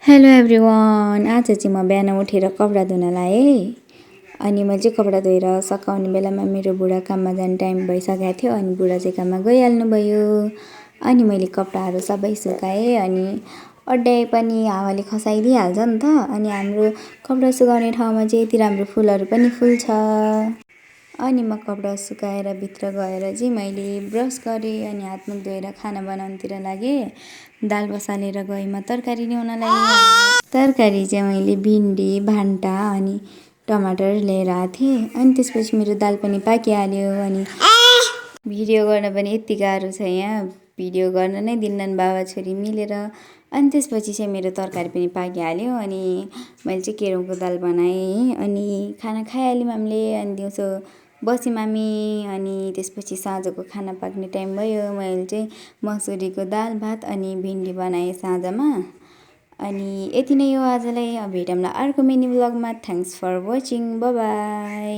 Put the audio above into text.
Hello everyone. आज चाहिँ म बिहान उठेर कपडा धुन लाएँ। अनि मैले चाहिँ कपडा धोएर सकाउने बेलामा मेरो बुढा काममा जाने टाइम भइसकेको थियो। अनि बुढा चाहिँ काममा गइहाल्नु भयो। अनि मैले कपडाहरू सबै सुकाएँ। अनि अड्याए पनि हावाले खसाइदिइहाल्छ नि त। अनि हाम्रो कपडा सुकाउने ठाउँमा चाहिँ यति राम्रो फुलहरू पनि फुल्छ। अनि म कपडा सुकाएर भित्र गएर चाहिँ मैले ब्रस गरेँ। अनि हातमुख धोएर खाना बनाउनुतिर लागेँ। दाल बसालेर गएँ म तरकारी ल्याउनलाई। तरकारी चाहिँ मैले भिन्डी, भान्टा अनि टमाटर लिएर आएको थिएँ। अनि त्यसपछि मेरो दाल पनि पाकिहाल्यो। अनि भिडियो गर्न पनि यति गाह्रो छ यहाँ। भिडियो गर्न नै दिन्नन् बाबा छोरी मिलेर। अनि त्यसपछि चाहिँ मेरो तरकारी पनि पाकिहाल्यो। अनि मैले चाहिँ केराउको दाल बनाएँ। अनि खाना खाइहाल्यौँ हामीले। अनि दिउँसो बस्यौँ हामी। अनि त्यसपछि साँझको खाना पाक्ने टाइम भयो। मैले चाहिँ मसुरीको दाल भात अनि भिन्डी बनाएँ साँझमा। अनि यति नै हो आजलाई। अब भेटौँला अर्को मिनी ब्लगमा। Thanks for watching. Bye by.